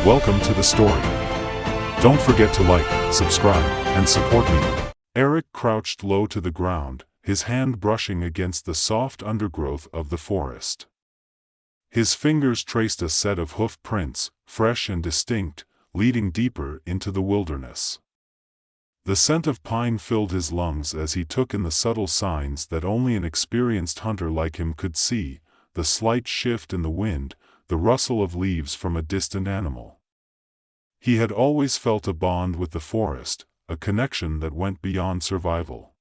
Welcome to the story. Don't forget to like, subscribe, and support me. Eric crouched low to the ground, his hand brushing against the soft undergrowth of the forest. His fingers traced a set of hoof prints, fresh and distinct, leading deeper into the wilderness. The scent of pine filled his lungs as he took in the subtle signs that only an experienced hunter like him could see, the slight shift in the wind, the rustle of leaves from a distant animal. He had always felt a bond with the forest, a connection that went beyond survival.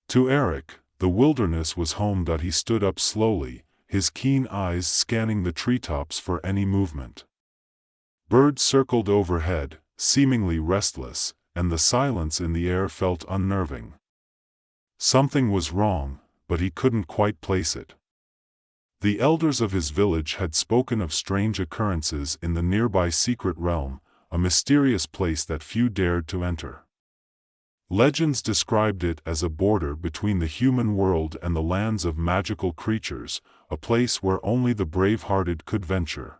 To Eric, the wilderness was home. He stood up slowly, his keen eyes scanning the treetops for any movement. Birds circled overhead, seemingly restless, and the silence in the air felt unnerving. Something was wrong, but he couldn't quite place it. The elders of his village had spoken of strange occurrences in the nearby secret realm, a mysterious place that few dared to enter. Legends described it as a border between the human world and the lands of magical creatures, a place where only the brave-hearted could venture.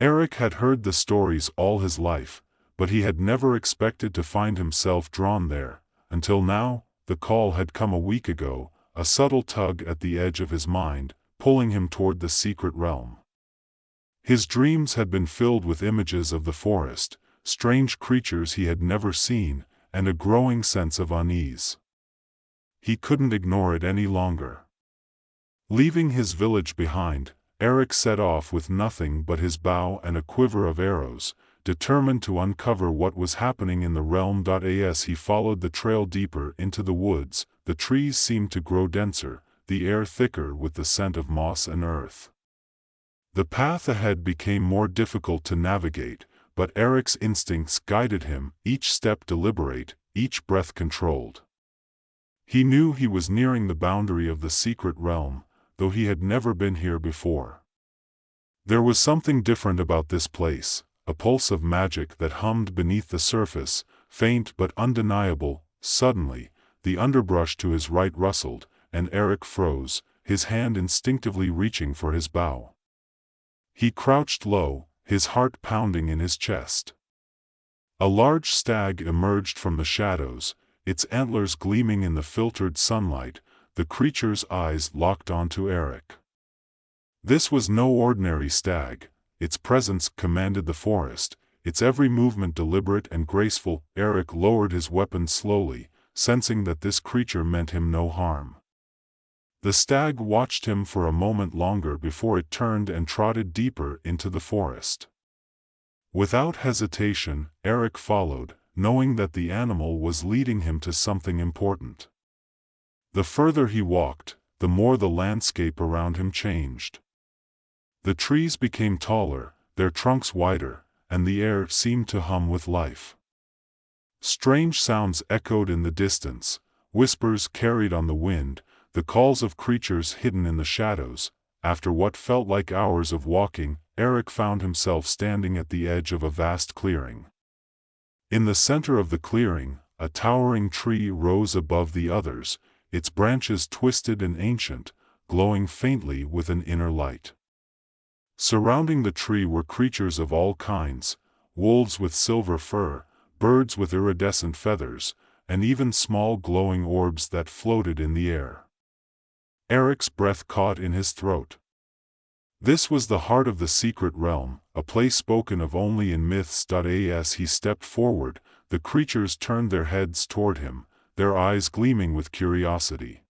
Eric had heard the stories all his life, but he had never expected to find himself drawn there, until now. The call had come a week ago, a subtle tug at the edge of his mind, pulling him toward the secret realm. His dreams had been filled with images of the forest, strange creatures he had never seen, and a growing sense of unease. He couldn't ignore it any longer. Leaving his village behind, Eric set off with nothing but his bow and a quiver of arrows, determined to uncover what was happening in the realm. As he followed the trail deeper into the woods, the trees seemed to grow denser, the air thicker with the scent of moss and earth. The path ahead became more difficult to navigate, but Eric's instincts guided him, each step deliberate, each breath controlled. He knew he was nearing the boundary of the secret realm, though he had never been here before. There was something different about this place, a pulse of magic that hummed beneath the surface, faint but undeniable. Suddenly, the underbrush to his right rustled, and Eric froze, his hand instinctively reaching for his bow. He crouched low, his heart pounding in his chest. A large stag emerged from the shadows, its antlers gleaming in the filtered sunlight. The creature's eyes locked onto Eric. This was no ordinary stag. Its presence commanded the forest, its every movement deliberate and graceful. Eric lowered his weapon slowly, sensing that this creature meant him no harm. The stag watched him for a moment longer before it turned and trotted deeper into the forest. Without hesitation, Eric followed, knowing that the animal was leading him to something important. The further he walked, the more the landscape around him changed. The trees became taller, their trunks wider, and the air seemed to hum with life. Strange sounds echoed in the distance, whispers carried on the wind, the calls of creatures hidden in the shadows. After what felt like hours of walking, Eric found himself standing at the edge of a vast clearing. In the center of the clearing, a towering tree rose above the others, its branches twisted and ancient, glowing faintly with an inner light. Surrounding the tree were creatures of all kinds, wolves with silver fur, birds with iridescent feathers, and even small glowing orbs that floated in the air. Eric's breath caught in his throat. This was the heart of the secret realm, a place spoken of only in myths. As he stepped forward, the creatures turned their heads toward him, their eyes gleaming with curiosity.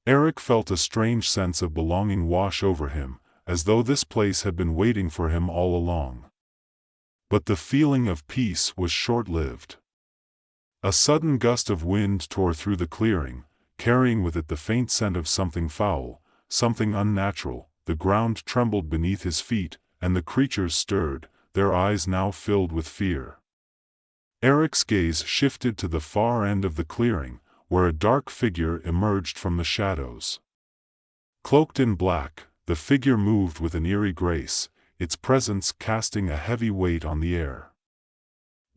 Eric felt a strange sense of belonging wash over him, as though this place had been waiting for him all along. But the feeling of peace was short-lived. A sudden gust of wind tore through the clearing, carrying with it the faint scent of something foul, something unnatural. The ground trembled beneath his feet, and the creatures stirred, their eyes now filled with fear. Eric's gaze shifted to the far end of the clearing, where a dark figure emerged from the shadows. Cloaked in black, the figure moved with an eerie grace, its presence casting a heavy weight on the air.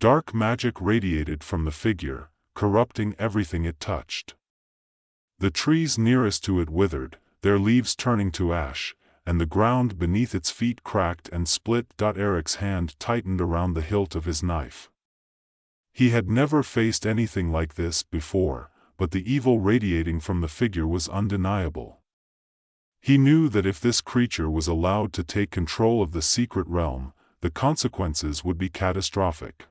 Dark magic radiated from the figure, corrupting everything it touched. The trees nearest to it withered, their leaves turning to ash, and the ground beneath its feet cracked and split. Eric's hand tightened around the hilt of his knife. He had never faced anything like this before, but the evil radiating from the figure was undeniable. He knew that if this creature was allowed to take control of the secret realm, the consequences would be catastrophic.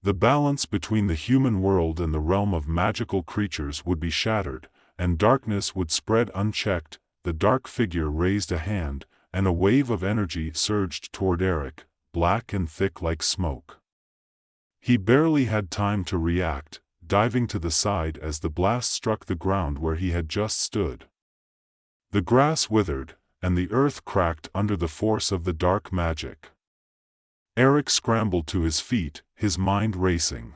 The balance between the human world and the realm of magical creatures would be shattered, and darkness would spread unchecked. The dark figure raised a hand, and a wave of energy surged toward Eric, black and thick like smoke. He barely had time to react, diving to the side as the blast struck the ground where he had just stood. The grass withered, and the earth cracked under the force of the dark magic. Eric scrambled to his feet, his mind racing.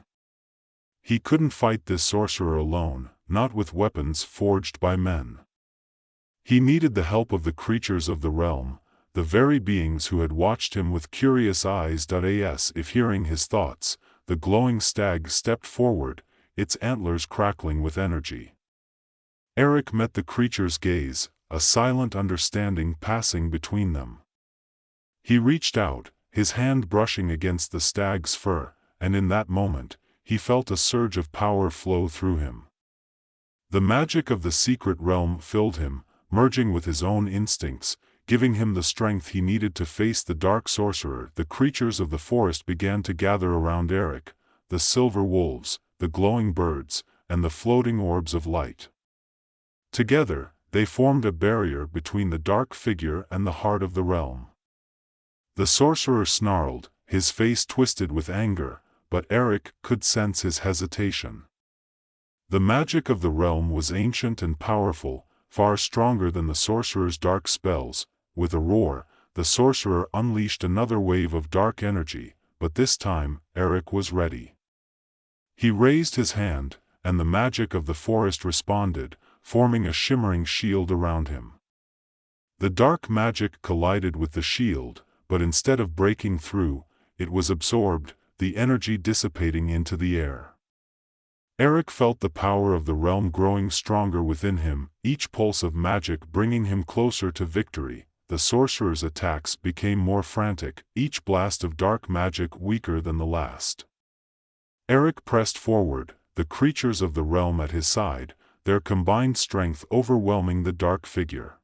He couldn't fight this sorcerer alone, not with weapons forged by men. He needed the help of the creatures of the realm, the very beings who had watched him with curious eyes. If hearing his thoughts, the glowing stag stepped forward, its antlers crackling with energy. Eric met the creature's gaze, a silent understanding passing between them. He reached out, his hand brushing against the stag's fur, and in that moment, he felt a surge of power flow through him. The magic of the secret realm filled him, merging with his own instincts, giving him the strength he needed to face the dark sorcerer. The creatures of the forest began to gather around Eric, the silver wolves, the glowing birds, and the floating orbs of light. Together, they formed a barrier between the dark figure and the heart of the realm. The sorcerer snarled, his face twisted with anger, but Eric could sense his hesitation. The magic of the realm was ancient and powerful, far stronger than the sorcerer's dark spells. With a roar, the sorcerer unleashed another wave of dark energy, but this time, Eric was ready. He raised his hand, and the magic of the forest responded, forming a shimmering shield around him. The dark magic collided with the shield, but instead of breaking through, it was absorbed, the energy dissipating into the air. Eric felt the power of the realm growing stronger within him, each pulse of magic bringing him closer to victory. The sorcerer's attacks became more frantic, each blast of dark magic weaker than the last. Eric pressed forward, the creatures of the realm at his side, their combined strength overwhelming the dark figure.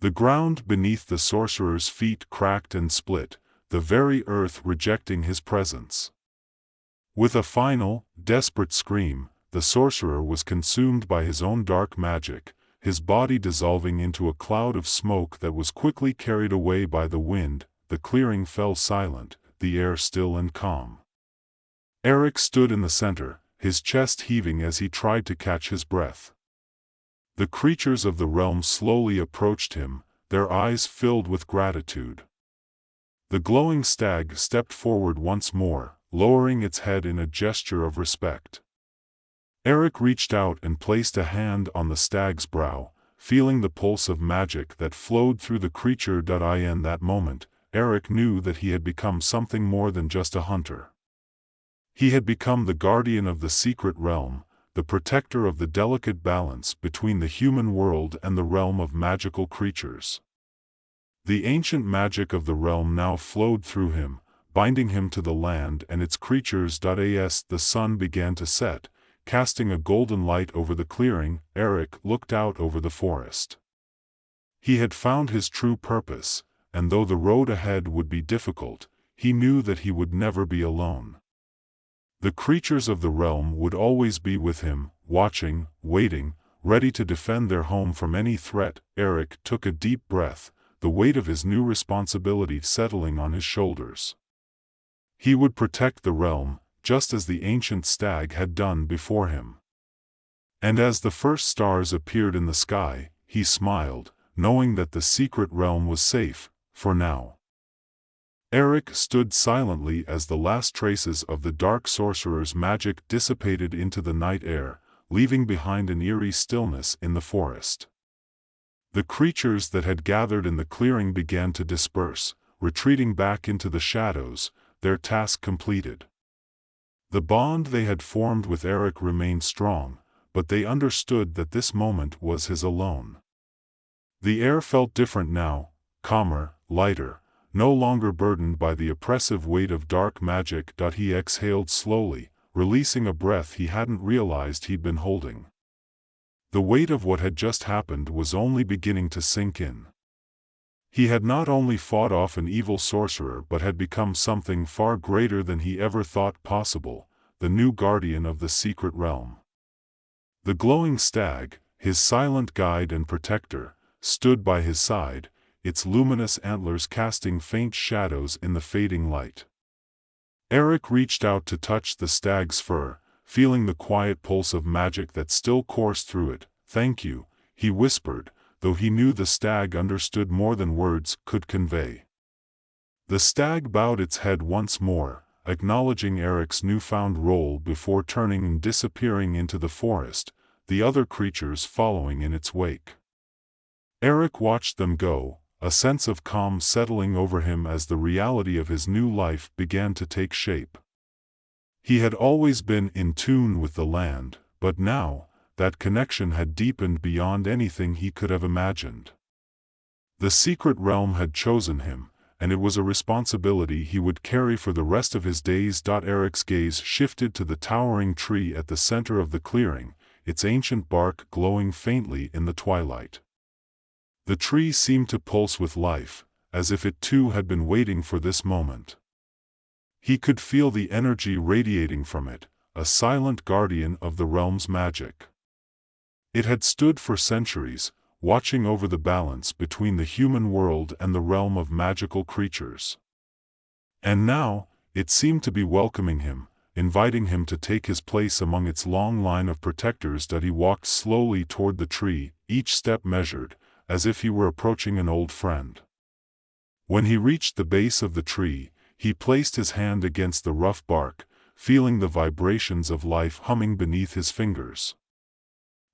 The ground beneath the sorcerer's feet cracked and split, the very earth rejecting his presence. With a final, desperate scream, the sorcerer was consumed by his own dark magic, his body dissolving into a cloud of smoke that was quickly carried away by the wind. The clearing fell silent, the air still and calm. Eric stood in the center, his chest heaving as he tried to catch his breath. The creatures of the realm slowly approached him, their eyes filled with gratitude. The glowing stag stepped forward once more, lowering its head in a gesture of respect. Eric reached out and placed a hand on the stag's brow, feeling the pulse of magic that flowed through the creature. In that moment, Eric knew that he had become something more than just a hunter. He had become the guardian of the secret realm, the protector of the delicate balance between the human world and the realm of magical creatures. The ancient magic of the realm now flowed through him, binding him to the land and its creatures. As the sun began to set, casting a golden light over the clearing, Eric looked out over the forest. He had found his true purpose, and though the road ahead would be difficult, he knew that he would never be alone. The creatures of the realm would always be with him, watching, waiting, ready to defend their home from any threat. Eric took a deep breath, the weight of his new responsibility settling on his shoulders. He would protect the realm, just as the ancient stag had done before him. And as the first stars appeared in the sky, he smiled, knowing that the secret realm was safe, for now. Eric stood silently as the last traces of the dark sorcerer's magic dissipated into the night air, leaving behind an eerie stillness in the forest. The creatures that had gathered in the clearing began to disperse, retreating back into the shadows, their task completed. The bond they had formed with Eric remained strong, but they understood that this moment was his alone. The air felt different now, calmer, lighter, no longer burdened by the oppressive weight of dark magic. He exhaled slowly, releasing a breath he hadn't realized he'd been holding. The weight of what had just happened was only beginning to sink in. He had not only fought off an evil sorcerer but had become something far greater than he ever thought possible, the new guardian of the secret realm. The glowing stag, his silent guide and protector, stood by his side, its luminous antlers casting faint shadows in the fading light. Eric reached out to touch the stag's fur, feeling the quiet pulse of magic that still coursed through it. "Thank you," he whispered, though he knew the stag understood more than words could convey. The stag bowed its head once more, acknowledging Eric's newfound role before turning and disappearing into the forest, the other creatures following in its wake. Eric watched them go, a sense of calm settling over him as the reality of his new life began to take shape. He had always been in tune with the land, but now, that connection had deepened beyond anything he could have imagined. The secret realm had chosen him, and it was a responsibility he would carry for the rest of his days. Eric's gaze shifted to the towering tree at the center of the clearing, its ancient bark glowing faintly in the twilight. The tree seemed to pulse with life, as if it too had been waiting for this moment. He could feel the energy radiating from it, a silent guardian of the realm's magic. It had stood for centuries, watching over the balance between the human world and the realm of magical creatures. And now, it seemed to be welcoming him, inviting him to take his place among its long line of protectors. He walked slowly toward the tree, each step measured, as if he were approaching an old friend. When he reached the base of the tree, he placed his hand against the rough bark, feeling the vibrations of life humming beneath his fingers.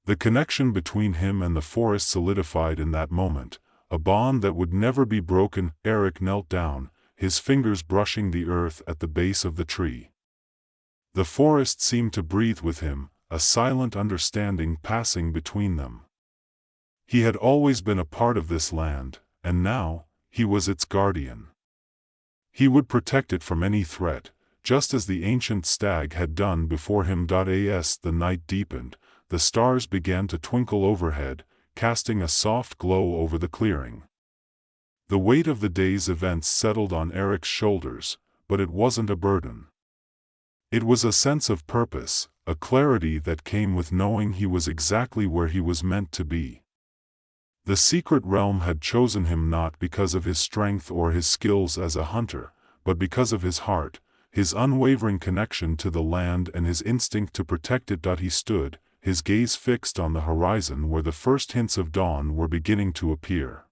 The connection between him and the forest solidified in that moment, a bond that would never be broken. Eric knelt down, his fingers brushing the earth at the base of the tree. The forest seemed to breathe with him, a silent understanding passing between them. He had always been a part of this land, and now, he was its guardian. He would protect it from any threat, just as the ancient stag had done before him. As the night deepened, the stars began to twinkle overhead, casting a soft glow over the clearing. The weight of the day's events settled on Eric's shoulders, but it wasn't a burden. It was a sense of purpose, a clarity that came with knowing he was exactly where he was meant to be. The secret realm had chosen him not because of his strength or his skills as a hunter, but because of his heart, his unwavering connection to the land and his instinct to protect it. He stood, his gaze fixed on the horizon where the first hints of dawn were beginning to appear.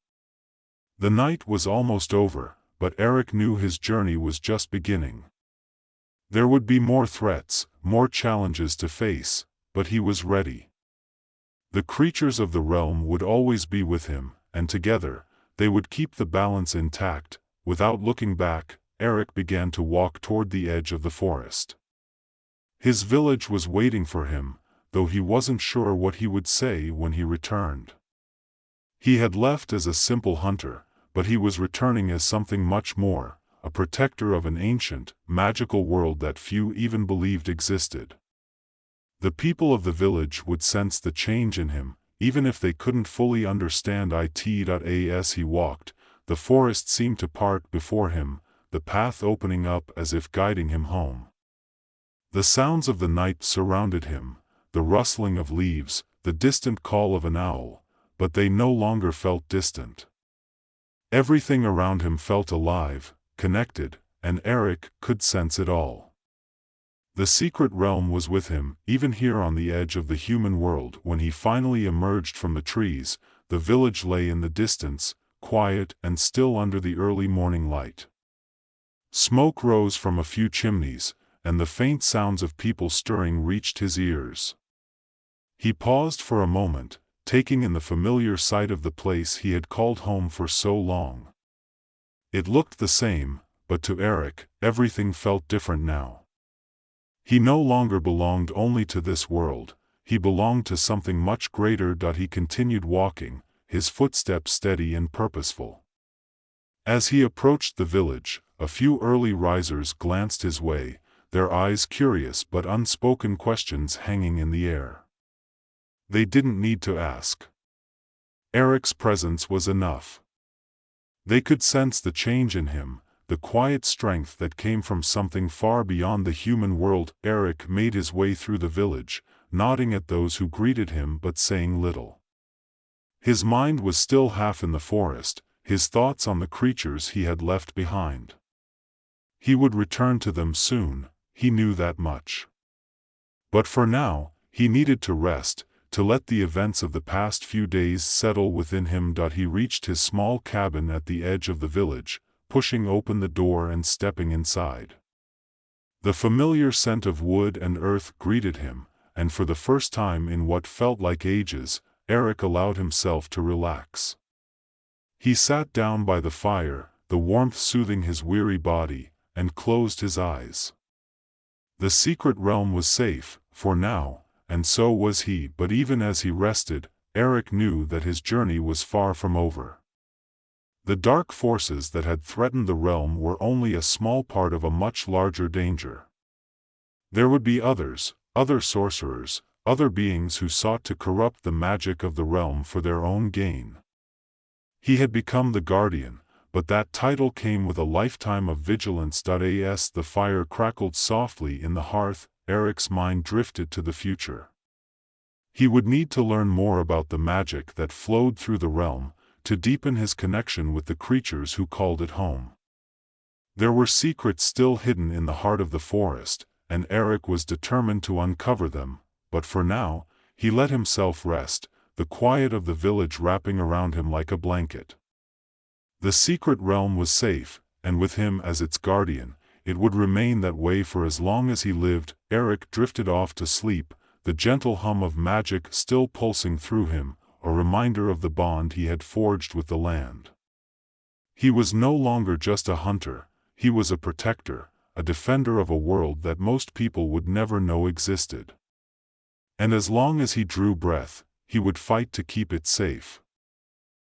The night was almost over, but Eric knew his journey was just beginning. There would be more threats, more challenges to face, but he was ready. The creatures of the realm would always be with him, and together, they would keep the balance intact. Without looking back, Eric began to walk toward the edge of the forest. His village was waiting for him, though he wasn't sure what he would say when he returned. He had left as a simple hunter, but he was returning as something much more, a protector of an ancient, magical world that few even believed existed. The people of the village would sense the change in him, even if they couldn't fully understand it. As he walked, the forest seemed to part before him, the path opening up as if guiding him home. The sounds of the night surrounded him, the rustling of leaves, the distant call of an owl, but they no longer felt distant. Everything around him felt alive, connected, and Eric could sense it all. The secret realm was with him, even here on the edge of the human world. When he finally emerged from the trees, the village lay in the distance, quiet and still under the early morning light. Smoke rose from a few chimneys, and the faint sounds of people stirring reached his ears. He paused for a moment, taking in the familiar sight of the place he had called home for so long. It looked the same, but to Eric, everything felt different now. He no longer belonged only to this world, he belonged to something much greater. He continued walking, his footsteps steady and purposeful. As he approached the village, a few early risers glanced his way, their eyes curious but unspoken questions hanging in the air. They didn't need to ask. Eric's presence was enough. They could sense the change in him, the quiet strength that came from something far beyond the human world. Eric made his way through the village, nodding at those who greeted him but saying little. His mind was still half in the forest, his thoughts on the creatures he had left behind. He would return to them soon, he knew that much. But for now, he needed to rest, to let the events of the past few days settle within him. He reached his small cabin at the edge of the village, pushing open the door and stepping inside. The familiar scent of wood and earth greeted him, and for the first time in what felt like ages, Eric allowed himself to relax. He sat down by the fire, the warmth soothing his weary body, and closed his eyes. The secret realm was safe, for now, and so was he. But even as he rested, Eric knew that his journey was far from over. The dark forces that had threatened the realm were only a small part of a much larger danger. There would be others, other sorcerers, other beings who sought to corrupt the magic of the realm for their own gain. He had become the guardian, but that title came with a lifetime of vigilance. As the fire crackled softly in the hearth, Eric's mind drifted to the future. He would need to learn more about the magic that flowed through the realm, to deepen his connection with the creatures who called it home. There were secrets still hidden in the heart of the forest, and Eric was determined to uncover them, but for now, he let himself rest, the quiet of the village wrapping around him like a blanket. The secret realm was safe, and with him as its guardian, it would remain that way for as long as he lived. Eric drifted off to sleep, the gentle hum of magic still pulsing through him, a reminder of the bond he had forged with the land. He was no longer just a hunter, he was a protector, a defender of a world that most people would never know existed. And as long as he drew breath, he would fight to keep it safe.